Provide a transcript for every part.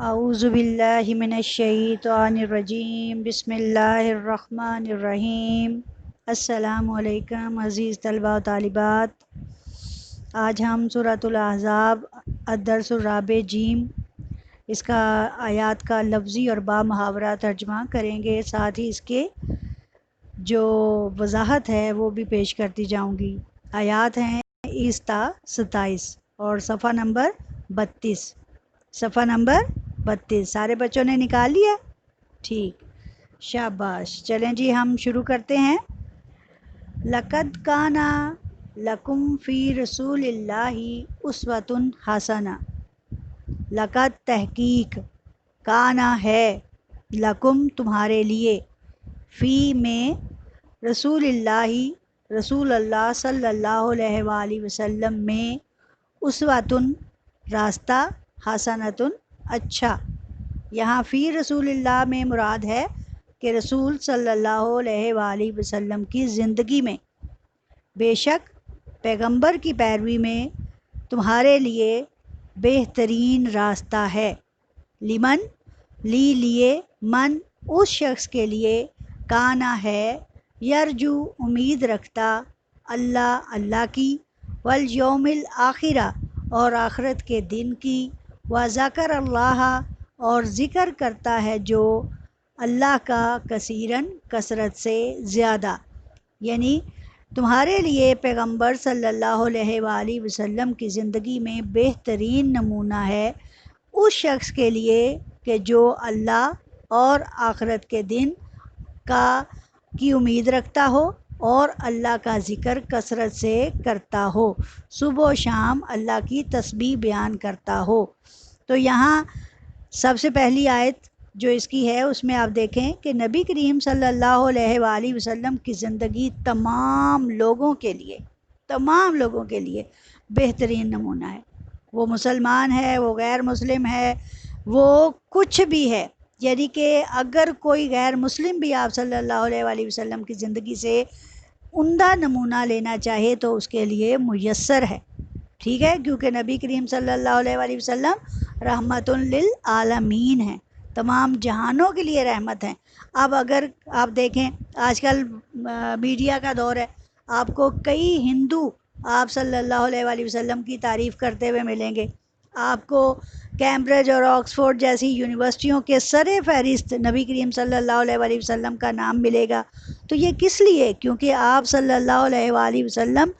اعوذ باللہ من الشیطان الرجیم، بسم اللہ الرحمن الرحیم۔ السلام علیکم عزیز طلبہ و طالبات۔ آج ہم سورۃ الاحزاب الدرس الرابع جیم اس کا آیات کا لفظی اور با محاورہ ترجمہ کریں گے، ساتھ ہی اس کے جو وضاحت ہے وہ بھی پیش کرتی جاؤں گی۔ آیات ہیں 20 تا 27 اور صفحہ نمبر 32۔ صفحہ نمبر 32 سارے بچوں نے نکال لیا؟ ٹھیک، شاباش۔ چلیں جی ہم شروع کرتے ہیں۔ لَقَدْ كَانَ لَكُمْ فِي رَسُولِ اللَّهِ أُسْوَةٌ حَسَنَةٌ۔ لَقَدْ تحقیق، کانا ہے، لکم تمہارے لیے، فی میں، رسول اللہ رسول اللہ صلی اللہ علیہ وآلہ وسلم میں، اسوۃ راستہ، حسنۃ اچھا۔ یہاں فی رسول اللہ میں مراد ہے کہ رسول صلی اللہ علیہ وآلہ وسلم کی زندگی میں، بے شک پیغمبر کی پیروی میں تمہارے لیے بہترین راستہ ہے۔ لمن لیے، من اس شخص کے لیے، کانا ہے، یرجو امید رکھتا، اللہ کی، والیوم الآخرہ اور آخرت کے دن کی، وذکر اللہ اور ذکر کرتا ہے جو اللہ کا، کثیرن کثرت سے زیادہ۔ یعنی تمہارے لیے پیغمبر صلی اللہ علیہ وآلہ وسلم کی زندگی میں بہترین نمونہ ہے اس شخص کے لیے کہ جو اللہ اور آخرت کے دن کی امید رکھتا ہو اور اللہ کا ذکر کثرت سے کرتا ہو، صبح و شام اللہ کی تسبیح بیان کرتا ہو۔ تو یہاں سب سے پہلی آیت جو اس کی ہے اس میں آپ دیکھیں کہ نبی کریم صلی اللہ علیہ وآلہ وسلم کی زندگی تمام لوگوں کے لیے بہترین نمونہ ہے۔ وہ مسلمان ہے، وہ غیر مسلم ہے، وہ کچھ بھی ہے، یعنی کہ اگر کوئی غیر مسلم بھی آپ صلی اللہ علیہ وآلہ وسلم کی زندگی سے عمدہ نمونہ لینا چاہے تو اس کے لیے میسر ہے، ٹھیک ہے، کیونکہ نبی کریم صلی اللہ علیہ وآلہ وسلم رحمت للعالمین ہیں، تمام جہانوں کے لیے رحمت ہیں۔ اب اگر آپ دیکھیں آج کل میڈیا کا دور ہے، آپ کو کئی ہندو آپ صلی اللہ علیہ وآلہ وسلم کی تعریف کرتے ہوئے ملیں گے، آپ کو کیمبرج اور آکسفورڈ جیسی یونیورسٹیوں کے سر فہرست نبی کریم صلی اللہ علیہ وآلہ وسلم کا نام ملے گا۔ تو یہ کس لیے؟ کیونکہ آپ صلی اللہ علیہ وآلہ وسلم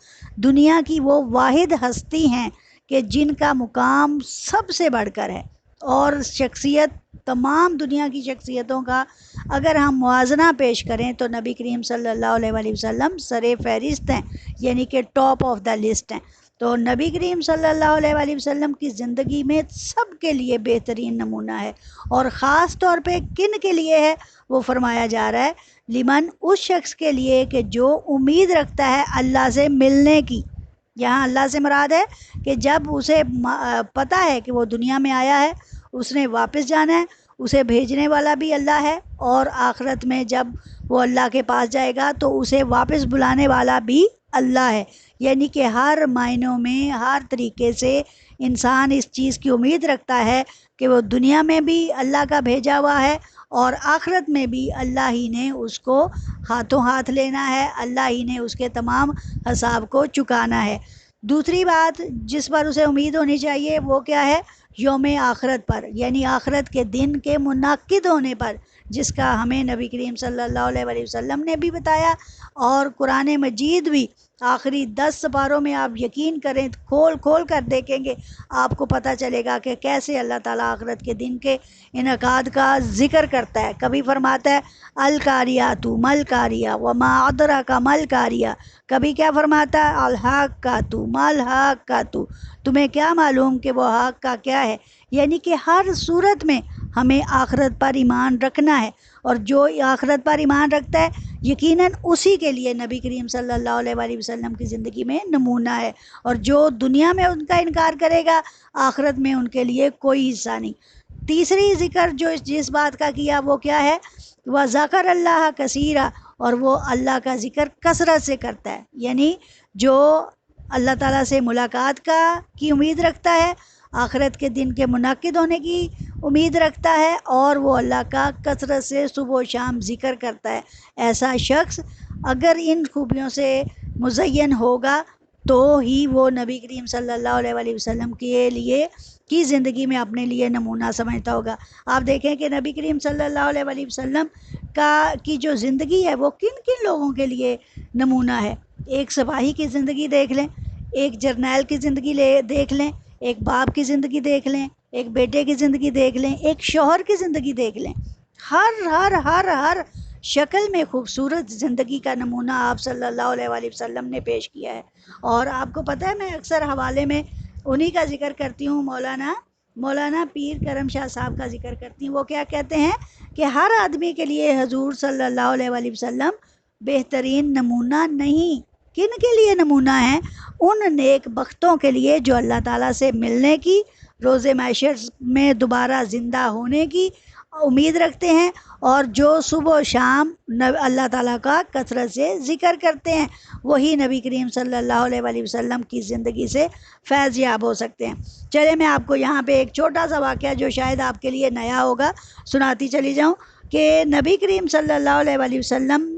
دنیا کی وہ واحد ہستی ہیں کہ جن کا مقام سب سے بڑھ کر ہے، اور شخصیت تمام دنیا کی شخصیتوں کا اگر ہم موازنہ پیش کریں تو نبی کریم صلی اللہ علیہ وآلہ وسلم سر فہرست ہیں، یعنی کہ ٹاپ آف دا لسٹ ہیں۔ تو نبی کریم صلی اللہ علیہ وآلہ وسلم کی زندگی میں سب کے لیے بہترین نمونہ ہے، اور خاص طور پہ کن کے لیے ہے وہ فرمایا جا رہا ہے، لمن اس شخص کے لیے کہ جو امید رکھتا ہے اللہ سے ملنے کی۔ یہاں اللہ سے مراد ہے کہ جب اسے پتہ ہے کہ وہ دنیا میں آیا ہے، اس نے واپس جانا ہے، اسے بھیجنے والا بھی اللہ ہے، اور آخرت میں جب وہ اللہ کے پاس جائے گا تو اسے واپس بلانے والا بھی اللہ ہے۔ یعنی کہ ہر معنوں میں، ہر طریقے سے انسان اس چیز کی امید رکھتا ہے کہ وہ دنیا میں بھی اللہ کا بھیجا ہوا ہے، اور آخرت میں بھی اللہ ہی نے اس کو ہاتھوں ہاتھ لینا ہے، اللہ ہی نے اس کے تمام حساب کو چکانا ہے۔ دوسری بات جس پر اسے امید ہونی چاہیے وہ کیا ہے؟ یوم آخرت پر، یعنی آخرت کے دن کے منعقد ہونے پر، جس کا ہمیں نبی کریم صلی اللہ علیہ وآلہ وسلم نے بھی بتایا، اور قرآن مجید بھی آخری 10 سپاروں میں آپ یقین کریں کھول کھول کر دیکھیں گے، آپ کو پتہ چلے گا کہ کیسے اللہ تعالیٰ آخرت کے دن کے انعقاد کا ذکر کرتا ہے۔ کبھی فرماتا ہے القاریات مل قاریہ وما ادراک مل قاریہ، کبھی کیا فرماتا ہے الحاقۃ مل حاقۃ، تمہیں کیا معلوم کہ وہ حق کا کیا ہے۔ یعنی کہ ہر صورت میں ہمیں آخرت پر ایمان رکھنا ہے، اور جو آخرت پر ایمان رکھتا ہے یقیناً اسی کے لیے نبی کریم صلی اللہ علیہ وآلہ وسلم کی زندگی میں نمونہ ہے، اور جو دنیا میں ان کا انکار کرے گا آخرت میں ان کے لیے کوئی حصہ نہیں۔ تیسری ذکر جو جس بات کا کیا وہ کیا ہے؟ وذکر اللہ کثیرا، اور وہ اللہ کا ذکر کثرت سے کرتا ہے، یعنی جو اللہ تعالیٰ سے ملاقات کی امید رکھتا ہے، آخرت کے دن کے منعقد ہونے کی امید رکھتا ہے اور وہ اللہ کا کثرت سے صبح و شام ذکر کرتا ہے۔ ایسا شخص اگر ان خوبیوں سے مزین ہوگا تو ہی وہ نبی کریم صلی اللہ علیہ وآلہ وسلم کے لیے کی زندگی میں اپنے لیے نمونہ سمجھتا ہوگا۔ آپ دیکھیں کہ نبی کریم صلی اللہ علیہ وآلہ وسلم کی جو زندگی ہے وہ کن کن لوگوں کے لیے نمونہ ہے۔ ایک سپاہی کی زندگی دیکھ لیں، ایک جرنیل کی زندگی دیکھ لیں، ایک باپ کی زندگی دیکھ لیں، ایک بیٹے کی زندگی دیکھ لیں، ایک شوہر کی زندگی دیکھ لیں۔ ہر ہر ہر ہر شکل میں خوبصورت زندگی کا نمونہ آپ صلی اللہ علیہ وآلہ وسلم نے پیش کیا ہے۔ اور آپ کو پتہ ہے میں اکثر حوالے میں انہی کا ذکر کرتی ہوں، مولانا پیر کرم شاہ صاحب کا ذکر کرتی ہوں۔ وہ کیا کہتے ہیں کہ ہر آدمی کے لیے حضور صلی اللہ علیہ وآلہ وسلم بہترین نمونہ نہیں۔ کن کے لیے نمونہ ہیں؟ ان نیک بختوں کے لیے جو اللہ تعالیٰ سے ملنے کی، روز محشر میں دوبارہ زندہ ہونے کی امید رکھتے ہیں، اور جو صبح و شام اللہ تعالیٰ کا کثرت سے ذکر کرتے ہیں، وہی نبی کریم صلی اللہ علیہ وآلہ وسلم کی زندگی سے فیض یاب ہو سکتے ہیں۔ چلے میں آپ کو یہاں پہ ایک چھوٹا سا واقعہ جو شاید آپ کے لیے نیا ہوگا سناتی چلی جاؤں کہ نبی کریم صلی اللہ علیہ وآلہ وسلم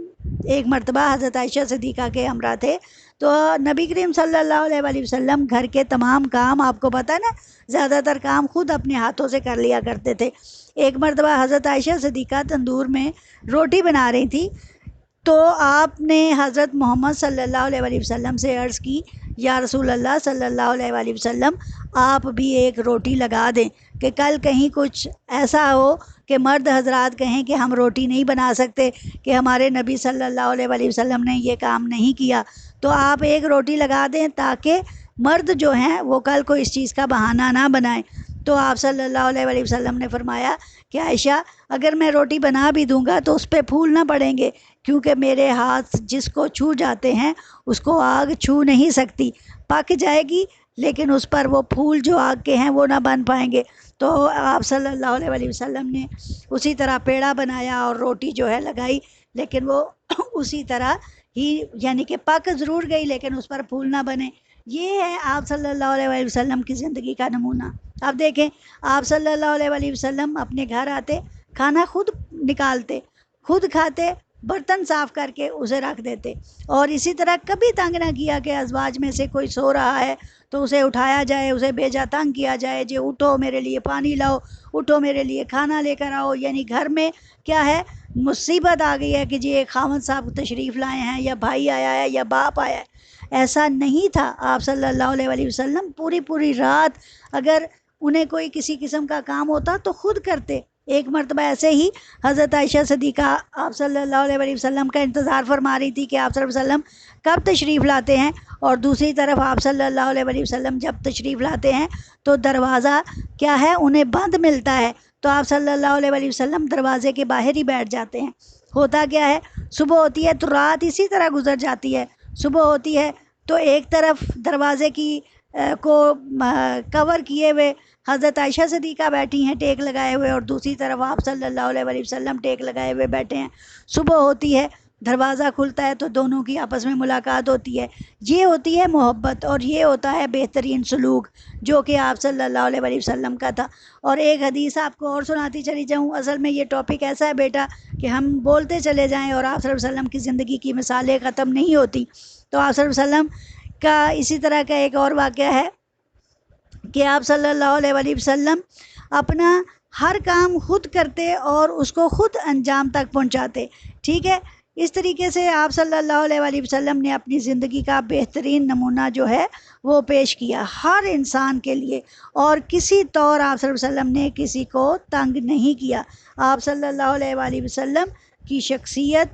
ایک مرتبہ حضرت عائشہ صدیقہ کے ہمراہ تھے، تو نبی کریم صلی اللہ علیہ وآلہ وسلم گھر کے تمام کام، آپ کو پتہ نا زیادہ تر کام خود اپنے ہاتھوں سے کر لیا کرتے تھے۔ ایک مرتبہ حضرت عائشہ صدیقہ تندور میں روٹی بنا رہی تھی، تو آپ نے حضرت محمد صلی اللہ علیہ وآلہ وسلم سے عرض کی، یا رسول اللہ صلی اللہ علیہ وآلہ وسلم آپ بھی ایک روٹی لگا دیں کہ کل کہیں کچھ ایسا ہو کہ مرد حضرات کہیں کہ ہم روٹی نہیں بنا سکتے، کہ ہمارے نبی صلی اللہ علیہ وآلہ وسلم نے یہ کام نہیں کیا، تو آپ ایک روٹی لگا دیں تاکہ مرد جو ہیں وہ کل کو اس چیز کا بہانہ نہ بنائیں۔ تو آپ صلی اللہ علیہ وآلہ وسلم نے فرمایا کہ عائشہ اگر میں روٹی بنا بھی دوں گا تو اس پہ پھول نہ پڑیں گے، کیونکہ میرے ہاتھ جس کو چھو جاتے ہیں اس کو آگ چھو نہیں سکتی، پک جائے گی لیکن اس پر وہ پھول جو آگ کے ہیں وہ نہ بن پائیں گے۔ تو آپ صلی اللہ علیہ وآلہ وسلم نے اسی طرح پیڑا بنایا اور روٹی جو ہے لگائی، لیکن وہ اسی طرح ہی یعنی کہ پک ضرور گئی لیکن اس پر پھول نہ بنے۔ یہ ہے آپ صلی اللہ علیہ وآلہ وسلم کی زندگی کا نمونہ۔ آپ دیکھیں آپ صلی اللہ علیہ وآلہ وسلم اپنے گھر آتے، کھانا خود نکالتے، خود کھاتے، برتن صاف کر کے اسے رکھ دیتے، اور اسی طرح کبھی تنگ نہ کیا کہ ازواج میں سے کوئی سو رہا ہے تو اسے اٹھایا جائے، اسے بھیجا تنگ کیا جائے، جی اٹھو میرے لیے پانی لاؤ، اٹھو میرے لیے کھانا لے کر آؤ۔ یعنی گھر میں کیا ہے، مصیبت آ گئی ہے کہ جی ایک خاوند صاحب تشریف لائے ہیں، یا بھائی آیا ہے یا باپ آیا ہے، ایسا نہیں تھا۔ آپ صلی اللہ علیہ وآلہ وسلم پوری رات اگر انہیں کوئی کسی قسم کا کام ہوتا تو خود کرتے۔ ایک مرتبہ ایسے ہی حضرت عائشہ صدیقہ آپ صلی اللہ علیہ وآلہ وسلم کا انتظار فرما رہی تھی کہ آپ صلی اللہ علیہ وسلم کب تشریف لاتے ہیں، اور دوسری طرف آپ صلی اللہ علیہ وآلہ وسلم جب تشریف لاتے ہیں تو دروازہ کیا ہے انہیں بند ملتا ہے، تو آپ صلی اللہ علیہ وآلہ وسلم دروازے کے باہر ہی بیٹھ جاتے ہیں۔ ہوتا کیا ہے، صبح ہوتی ہے تو رات اسی طرح گزر جاتی ہے، صبح ہوتی ہے تو ایک طرف دروازے کی کو کور کیے ہوئے حضرت عائشہ صدیقہ بیٹھی ہیں ٹیک لگائے ہوئے، اور دوسری طرف آپ صلی اللہ علیہ وآلہ وسلم ٹیک لگائے ہوئے بیٹھے ہیں۔ صبح ہوتی ہے، دروازہ کھلتا ہے تو دونوں کی آپس میں ملاقات ہوتی ہے۔ یہ ہوتی ہے محبت، اور یہ ہوتا ہے بہترین سلوک جو کہ آپ صلی اللہ علیہ وآلہ وسلم کا تھا۔ اور ایک حدیث آپ کو اور سناتی چلی جاؤں، اصل میں یہ ٹاپک ایسا ہے بیٹا کہ ہم بولتے چلے جائیں اور آپ صلی اللہ علیہ وسلم کی زندگی کی مثالیں ختم نہیں ہوتی۔ تو آپ صلی اللہ علیہ وسلم کا اسی طرح کا ایک اور واقعہ ہے کہ آپ صلی اللہ علیہ وآلہ وسلم اپنا ہر کام خود کرتے اور اس کو خود انجام تک پہنچاتے، ٹھیک ہے۔ اس طریقے سے آپ صلی اللہ علیہ وآلہ وسلم نے اپنی زندگی کا بہترین نمونہ جو ہے وہ پیش کیا ہر انسان کے لیے، اور کسی طور آپ صلی اللہ علیہ وسلم نے کسی کو تنگ نہیں کیا۔ آپ صلی اللہ علیہ وآلہ وسلم کی شخصیت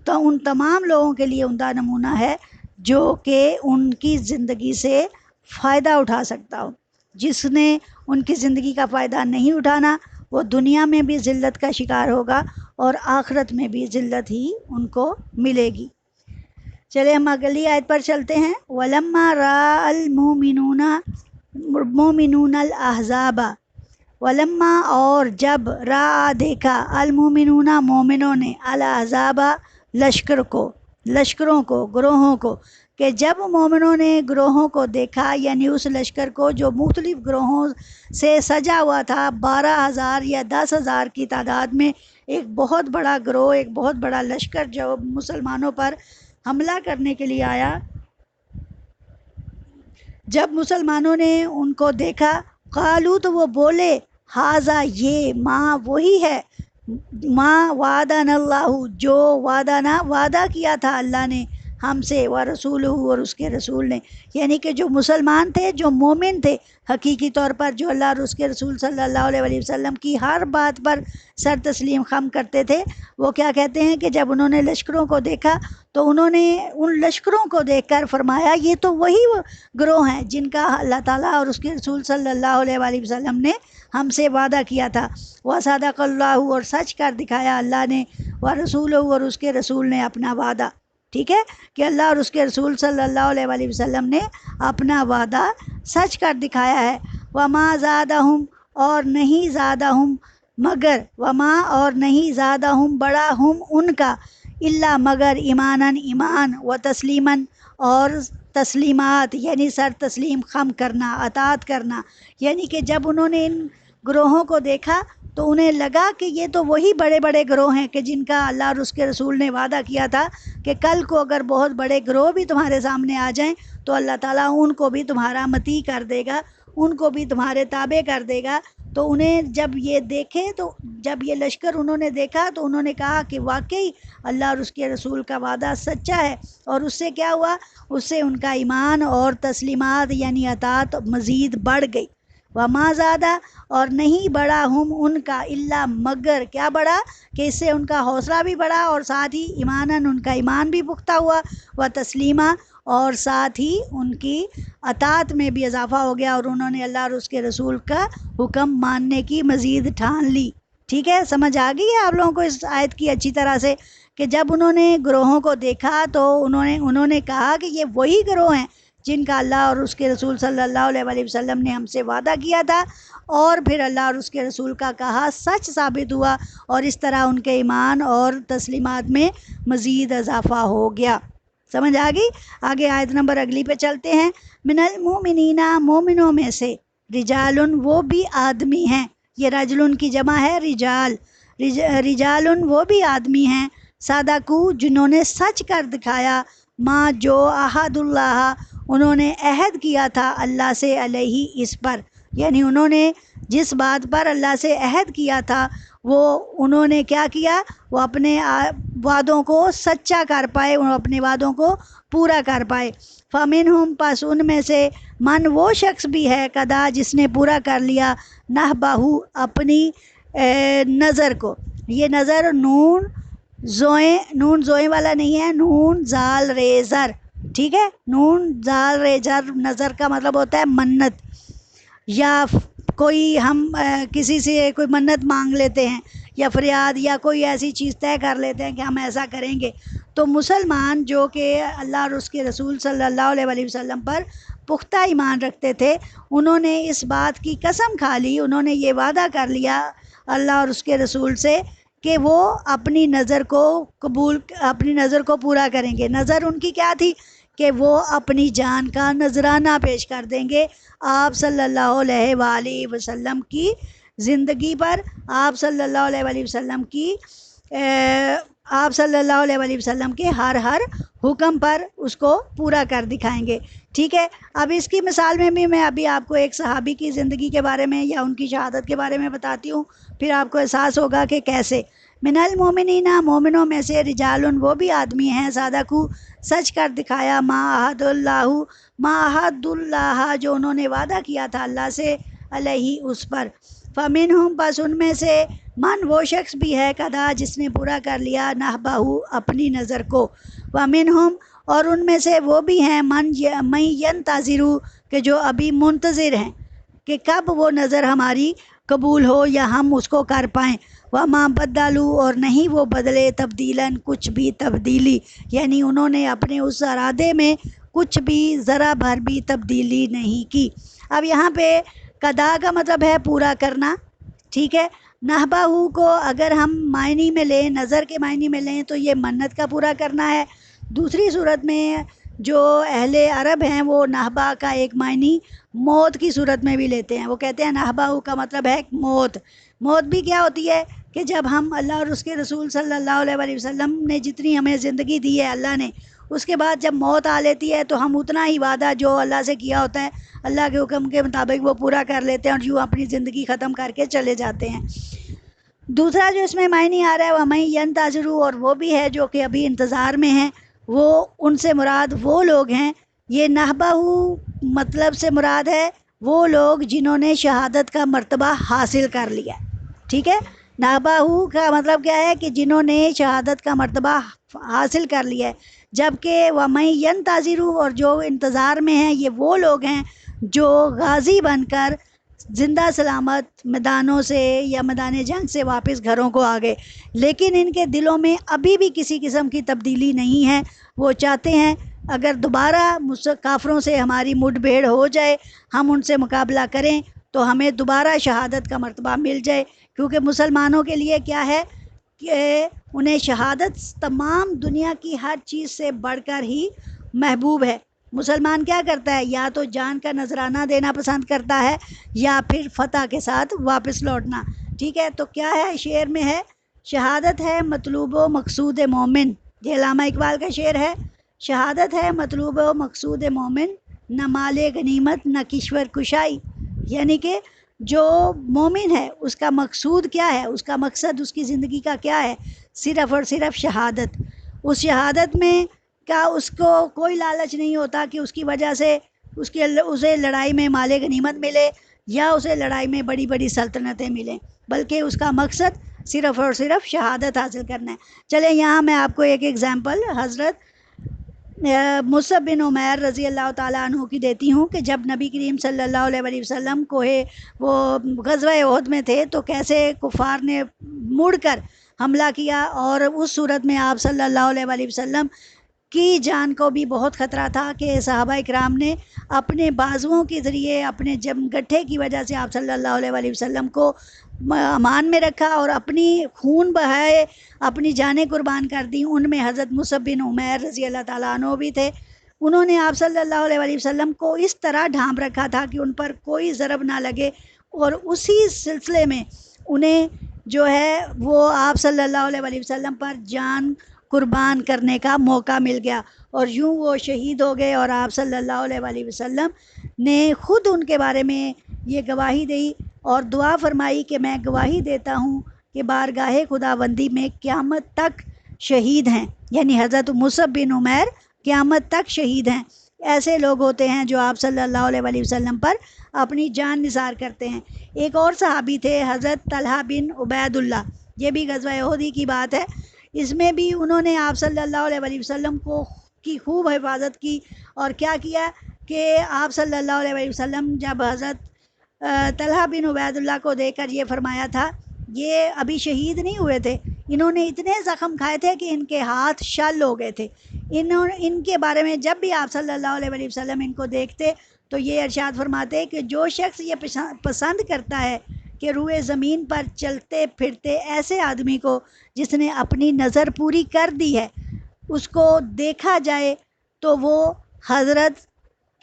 ان تمام لوگوں کے لیے عمدہ نمونہ ہے جو کہ ان کی زندگی سے فائدہ اٹھا سکتا ہو۔ جس نے ان کی زندگی کا فائدہ نہیں اٹھانا وہ دنیا میں بھی ذلت کا شکار ہوگا اور آخرت میں بھی ذلت ہی ان کو ملے گی۔ چلے ہم اگلی آیت پر چلتے ہیں۔ وَلَمَّا رَأَى الْمُؤْمِنُونَ الْأَحْزَابَ، وَلَمَّا اور جب رَأَى دیکھا، الْمُؤْمِنُونَ مومنوں نے، الْأَحْزَابَ لشکروں کو، گروہوں کو، کہ جب مومنوں نے گروہوں کو دیکھا، یعنی اس لشکر کو جو مختلف گروہوں سے سجا ہوا تھا، 12,000 یا 10,000 کی تعداد میں ایک بہت بڑا گروہ، ایک بہت بڑا لشکر جو مسلمانوں پر حملہ کرنے کے لیے آیا، جب مسلمانوں نے ان کو دیکھا، قالو تو وہ بولے، ہاذا یہ، ماں وہی ہے، ماں وعدنا اللہ، جو وعدہ کیا تھا اللہ نے ہم سے، ورسولہ، اور اس کے رسول نے، یعنی کہ جو مسلمان تھے، جو مومن تھے حقیقی طور پر، جو اللہ اور اس کے رسول صلی اللہ علیہ وسلم کی ہر بات پر سر تسلیم خم کرتے تھے، وہ کیا کہتے ہیں کہ جب انہوں نے لشکروں کو دیکھا تو انہوں نے ان لشکروں کو دیکھ کر فرمایا یہ تو وہی گروہ ہیں جن کا اللہ تعالیٰ اور اس کے رسول صلی اللہ علیہ وسلم نے ہم سے وعدہ کیا تھا، وصدق اللہ، اور سچ کر دکھایا اللہ نے، ورسولہ، اور اس کے رسول نے اپنا وعدہ، ٹھیک ہے، کہ اللہ اور اس کے رسول صلی اللہ علیہ وسلم نے اپنا وعدہ سچ کر دکھایا ہے، وما زادہم، اور نہیں زادہم مگر، وما اور نہیں زادہم بڑا ہم ان کا، الا مگر، ایماناً ایمان، و تسلیماً اور تسلیمات، یعنی سر تسلیم خم کرنا، اطاعت کرنا، یعنی کہ جب انہوں نے ان گروہوں کو دیکھا تو انہیں لگا کہ یہ تو وہی بڑے بڑے گروہ ہیں کہ جن کا اللہ اور اس کے رسول نے وعدہ کیا تھا کہ کل کو اگر بہت بڑے گروہ بھی تمہارے سامنے آ جائیں تو اللہ تعالیٰ ان کو بھی تمہارا مطیع کر دے گا، ان کو بھی تمہارے تابع کر دے گا۔ تو انہیں جب یہ دیکھے، تو جب یہ لشکر انہوں نے دیکھا تو انہوں نے کہا کہ واقعی اللہ اور اس کے رسول کا وعدہ سچا ہے، اور اس سے کیا ہوا، اس سے ان کا ایمان اور تسلیمات یعنی اطاعت مزید بڑھ گئی، وما زیادہ، اور نہیں بڑھا ہم ان کا، الا مگر، کیا بڑھا کہ اس سے ان کا حوصلہ بھی بڑھا، اور ساتھ ہی ایماناً ان کا ایمان بھی پختہ ہوا، و تسلیمہ، اور ساتھ ہی ان کی اطاعت میں بھی اضافہ ہو گیا، اور انہوں نے اللہ اور اس کے رسول کا حکم ماننے کی مزید ٹھان لی۔ ٹھیک ہے، سمجھ آ گئی ہے آپ لوگوں کو اس آیت کی اچھی طرح سے، کہ جب انہوں نے گروہوں کو دیکھا تو انہوں نے کہا کہ یہ وہی گروہ ہیں جن کا اللہ اور اس کے رسول صلی اللہ علیہ وسلم نے ہم سے وعدہ کیا تھا، اور پھر اللہ اور اس کے رسول کا کہا سچ ثابت ہوا، اور اس طرح ان کے ایمان اور تسلیمات میں مزید اضافہ ہو گیا۔ سمجھ آ گئی؟ آگے آیت نمبر اگلی پہ چلتے ہیں۔ من المؤمنین، مومنوں میں سے، رجال، وہ بھی آدمی ہیں، یہ رجل کی جمع ہے رجال، رجال وہ بھی آدمی ہیں، صدقو جنہوں نے سچ کر دکھایا، ماں جو عہد اللہ انہوں نے عہد کیا تھا اللہ سے، علیہ اس پر، یعنی انہوں نے جس بات پر اللہ سے عہد کیا تھا وہ انہوں نے کیا کیا، وہ اپنے وعدوں کو سچا کر پائے، وہ اپنے وعدوں کو پورا کر پائے۔ فمنہم، پس ان میں سے، من وہ شخص بھی ہے، قدا جس نے پورا کر لیا، نہبہ اپنی نظر کو، یہ نظر نون زوئیں والا نہیں ہے، نون زال ریزر، ٹھیک ہے، نون زال ریزر، نظر کا مطلب ہوتا ہے منت، یا کوئی ہم کسی سے کوئی منت مانگ لیتے ہیں یا فریاد یا کوئی ایسی چیز طے کر لیتے ہیں کہ ہم ایسا کریں گے، تو مسلمان جو کہ اللہ اور اس کے رسول صلی اللہ علیہ وسلم پر پختہ ایمان رکھتے تھے، انہوں نے اس بات کی قسم کھا لی، انہوں نے یہ وعدہ کر لیا اللہ اور اس کے رسول سے کہ وہ اپنی نظر کو پورا کریں گے۔ نظر ان کی کیا تھی کہ وہ اپنی جان کا نذرانہ پیش کر دیں گے آپ صلی اللہ علیہ وآلہ وسلم کی زندگی پر، آپ صلی اللہ علیہ وسلم کی آپ صلی اللہ علیہ وسلم کے ہر حکم پر اس کو پورا کر دکھائیں گے۔ ٹھیک ہے، اب اس کی مثال میں بھی میں ابھی آپ کو ایک صحابی کی زندگی کے بارے میں یا ان کی شہادت کے بارے میں بتاتی ہوں، پھر آپ کو احساس ہوگا کہ کیسے۔ من المومنین، مومنوں میں سے، رجال وہ بھی آدمی ہیں، صدقو سچ کر دکھایا، ما عہد اللہ جو انہوں نے وعدہ کیا تھا اللہ سے، علیہ اس پر، فمنہم پس ان میں سے، من وہ شخص بھی ہے، قدا جس نے پورا کر لیا، نہبہ اپنی نظر کو، ومنہم اور ان میں سے وہ بھی ہیں، من ینتظر کہ جو ابھی منتظر ہیں کہ کب وہ نظر ہماری قبول ہو یا ہم اس کو کر پائیں، وما بدلوا اور نہیں وہ بدلے، تبدیلاً کچھ بھی تبدیلی، یعنی انہوں نے اپنے اس ارادے میں کچھ بھی ذرا بھر بھی تبدیلی نہیں کی۔ اب یہاں پہ قدا کا مطلب ہے پورا کرنا، ٹھیک ہے، نہبہ کو اگر ہم معنی میں لیں، نظر کے معنی میں لیں تو یہ منت کا پورا کرنا ہے۔ دوسری صورت میں جو اہل عرب ہیں وہ نہبا کا ایک معنی موت کی صورت میں بھی لیتے ہیں. وہ کہتے ہیں نہبا کا مطلب ہے موت. موت بھی کیا ہوتی ہے کہ جب ہم اللہ اور اس کے رسول صلی اللہ علیہ وسلم نے جتنی ہمیں زندگی دی ہے اللہ نے، اس کے بعد جب موت آ لیتی ہے تو ہم اتنا ہی وعدہ جو اللہ سے کیا ہوتا ہے اللہ کے حکم کے مطابق وہ پورا کر لیتے ہیں اور یوں اپنی زندگی ختم کر کے چلے جاتے ہیں. دوسرا جو اس میں معنی آ رہا ہے وہ میں ینتظرو، اور وہ بھی ہے جو کہ ابھی انتظار میں ہیں. وہ ان سے مراد وہ لوگ ہیں، یہ نہبہ مطلب سے مراد ہے وہ لوگ جنہوں نے شہادت کا مرتبہ حاصل کر لیا. ٹھیک ہے، نہبہ کا مطلب کیا ہے کہ جنہوں نے شہادت کا مرتبہ حاصل کر لیا ہے. جبکہ وَمَن يَنْتَظِرُ، اور جو انتظار میں ہیں یہ وہ لوگ ہیں جو غازی بن کر زندہ سلامت میدانوں سے یا میدان جنگ سے واپس گھروں کو آ گئے، لیکن ان کے دلوں میں ابھی بھی کسی قسم کی تبدیلی نہیں ہے. وہ چاہتے ہیں اگر دوبارہ کافروں سے ہماری مٹ بھیڑ ہو جائے، ہم ان سے مقابلہ کریں تو ہمیں دوبارہ شہادت کا مرتبہ مل جائے. کیونکہ مسلمانوں کے لیے کیا ہے کہ انہیں شہادت تمام دنیا کی ہر چیز سے بڑھ کر ہی محبوب ہے. مسلمان کیا کرتا ہے؟ یا تو جان کا نذرانہ دینا پسند کرتا ہے یا پھر فتح کے ساتھ واپس لوٹنا. ٹھیک ہے، تو کیا ہے شعر میں ہے، شہادت ہے مطلوب و مقصود مومن. یہ علامہ اقبال کا شعر ہے. شہادت ہے مطلوب و مقصود مومن، نہ مال غنیمت نہ کشور کشائی. یعنی کہ جو مومن ہے اس کا مقصود کیا ہے، اس کا مقصد اس کی زندگی کا کیا ہے؟ صرف اور صرف شہادت. اس شہادت میں کا اس کو کوئی لالچ نہیں ہوتا کہ اس کی وجہ سے اسے لڑائی میں مال غنیمت ملے یا اسے لڑائی میں بڑی بڑی سلطنتیں ملیں، بلکہ اس کا مقصد صرف اور صرف شہادت حاصل کرنا ہے. چلیں یہاں میں آپ کو ایک ایگزامپل حضرت مصعب بن عمیر رضی اللہ تعالیٰ عنہ کی دیتی ہوں کہ جب نبی کریم صلی اللہ علیہ وسلم وہ غزوہ احد میں تھے تو کیسے کفار نے مڑ کر حملہ کیا، اور اس صورت میں آپ صلی اللہ علیہ وسلم کی جان کو بھی بہت خطرہ تھا کہ صحابہ اکرام نے اپنے بازوؤں کے ذریعے اپنے گٹھے کی وجہ سے آپ صلی اللہ علیہ وسلم کو امان میں رکھا اور اپنی خون بہائے اپنی جانیں قربان کر دیں. ان میں حضرت مصعب بن عمیر رضی اللہ تعالیٰ عنہ بھی تھے. انہوں نے آپ صلی اللہ علیہ وسلم کو اس طرح ڈھانپ رکھا تھا کہ ان پر کوئی ضرب نہ لگے، اور اسی سلسلے میں انہیں جو ہے وہ آپ صلی اللہ علیہ وسلم پر جان قربان کرنے کا موقع مل گیا، اور یوں وہ شہید ہو گئے. اور آپ صلی اللہ علیہ وسلم نے خود ان کے بارے میں یہ گواہی دی اور دعا فرمائی کہ میں گواہی دیتا ہوں کہ بارگاہ خداوندی میں قیامت تک شہید ہیں. یعنی حضرت مصعب بن عمیر قیامت تک شہید ہیں. ایسے لوگ ہوتے ہیں جو آپ صلی اللہ علیہ وسلم پر اپنی جان نثار کرتے ہیں. ایک اور صحابی تھے حضرت طلحہ بن عبید اللہ، یہ بھی غزوہ احد کی بات ہے. اس میں بھی انہوں نے آپ صلی اللہ علیہ وسلم کی خوب حفاظت کی. اور کیا کیا کہ آپ صلی اللہ علیہ وسلم جب حضرت طلحہ بن عبید اللہ کو دیکھ کر یہ فرمایا تھا، یہ ابھی شہید نہیں ہوئے تھے، انہوں نے اتنے زخم کھائے تھے کہ ان کے ہاتھ شل ہو گئے تھے. ان کے بارے میں جب بھی آپ صلی اللہ علیہ وسلم ان کو دیکھتے تو یہ ارشاد فرماتے کہ جو شخص یہ پسند کرتا ہے کہ روئے زمین پر چلتے پھرتے ایسے آدمی کو جس نے اپنی نظر پوری کر دی ہے اس کو دیکھا جائے تو وہ حضرت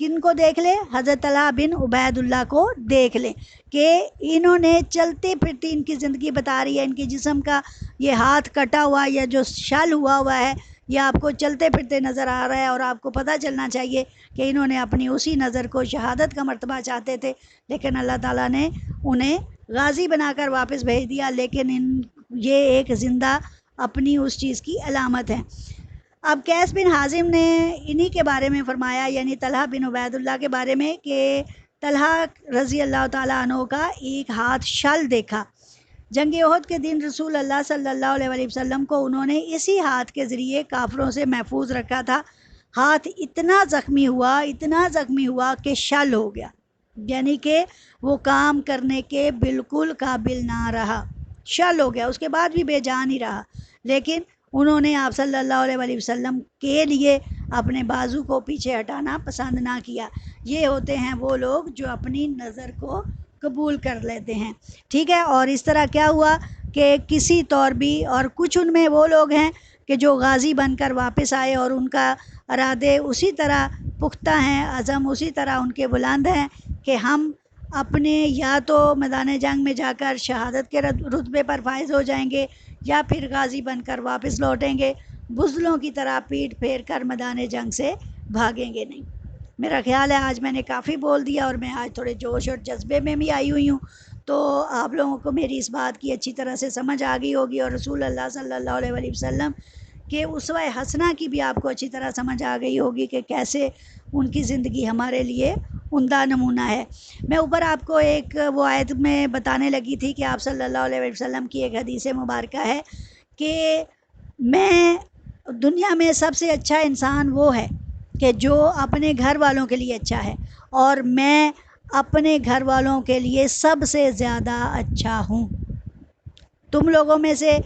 کن کو دیکھ لے؟ حضرت طلحہ بن عبید اللہ کو دیکھ لے کہ انہوں نے چلتے پھرتی ان کی زندگی بتا رہی ہے. ان کے جسم کا یہ ہاتھ کٹا ہوا یا جو شال ہوا ہے یہ آپ کو چلتے پھرتے نظر آ رہا ہے، اور آپ کو پتہ چلنا چاہیے کہ انہوں نے اپنی اسی نظر کو شہادت کا مرتبہ چاہتے تھے، لیکن اللہ تعالیٰ نے انہیں غازی بنا کر واپس بھیج دیا. لیکن یہ ایک زندہ اپنی اس چیز کی علامت ہے. اب قیس بن حازم نے انہی کے بارے میں فرمایا، یعنی طلحہ بن عبید اللہ کے بارے میں، کہ طلحہ رضی اللہ تعالیٰ عنہ کا ایک ہاتھ شل دیکھا. جنگ احد کے دن رسول اللہ صلی اللہ علیہ وسلم کو انہوں نے اسی ہاتھ کے ذریعے کافروں سے محفوظ رکھا تھا. ہاتھ اتنا زخمی ہوا کہ شل ہو گیا، یعنی کہ وہ کام کرنے کے بالکل قابل نہ رہا، شل ہو گیا، اس کے بعد بھی بے جان ہی رہا. لیکن انہوں نے آپ صلی اللہ علیہ وسلم کے لیے اپنے بازو کو پیچھے ہٹانا پسند نہ کیا. یہ ہوتے ہیں وہ لوگ جو اپنی نظر کو قبول کر لیتے ہیں. ٹھیک ہے، اور اس طرح کیا ہوا کہ کسی طور بھی، اور کچھ ان میں وہ لوگ ہیں کہ جو غازی بن کر واپس آئے اور ان کا ارادے اسی طرح پختہ ہیں، عزم اسی طرح ان کے بلند ہیں کہ ہم اپنے یا تو میدان جنگ میں جا کر شہادت کے رتبے پر فائز ہو جائیں گے یا پھر غازی بن کر واپس لوٹیں گے، بزدلوں کی طرح پیٹ پھیر کر میدان جنگ سے بھاگیں گے نہیں۔ میرا خیال ہے آج میں نے کافی بول دیا، اور میں آج تھوڑے جوش اور جذبے میں بھی آئی ہوئی ہوں، تو آپ لوگوں کو میری اس بات کی اچھی طرح سے سمجھ آ گئی ہوگی، اور رسول اللہ صلی اللہ علیہ وآلہ وسلم کہ اسوہ حسنہ کی بھی آپ کو اچھی طرح سمجھ آ گئی ہوگی کہ کیسے ان کی زندگی ہمارے لیے عمدہ نمونہ ہے۔ میں اوپر آپ کو ایک وہ آیت میں بتانے لگی تھی کہ آپ صلی اللہ علیہ وسلم کی ایک حدیث مبارکہ ہے کہ میں دنیا میں سب سے اچھا انسان وہ ہے کہ جو اپنے گھر والوں کے لیے اچھا ہے، اور میں اپنے گھر والوں کے لیے سب سے زیادہ اچھا ہوں۔ تم لوگوں میں سے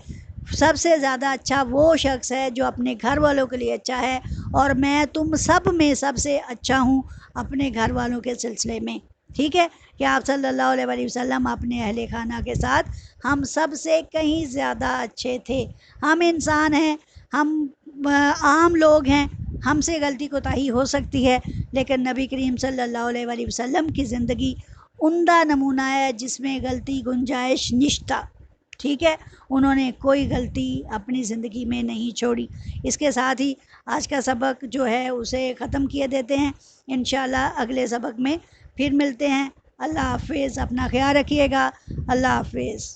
سب سے زیادہ اچھا وہ شخص ہے جو اپنے گھر والوں کے لیے اچھا ہے، اور میں تم سب میں سب سے اچھا ہوں اپنے گھر والوں کے سلسلے میں۔ ٹھیک ہے کہ آپ صلی اللہ علیہ وآلہ وسلم اپنے اہل خانہ کے ساتھ ہم سب سے کہیں زیادہ اچھے تھے۔ ہم انسان ہیں، ہم عام لوگ ہیں، ہم سے غلطی کوتاہی ہو سکتی ہے، لیکن نبی کریم صلی اللہ علیہ وآلہ وسلم کی زندگی عمدہ نمونہ ہے جس میں غلطی گنجائش نشتہ۔ ٹھیک ہے، انہوں نے کوئی غلطی اپنی زندگی میں نہیں چھوڑی۔ اس کے ساتھ ہی آج کا سبق جو ہے اسے ختم کیے دیتے ہیں، انشاءاللہ اگلے سبق میں پھر ملتے ہیں۔ اللہ حافظ، اپنا خیال رکھیے گا، اللہ حافظ۔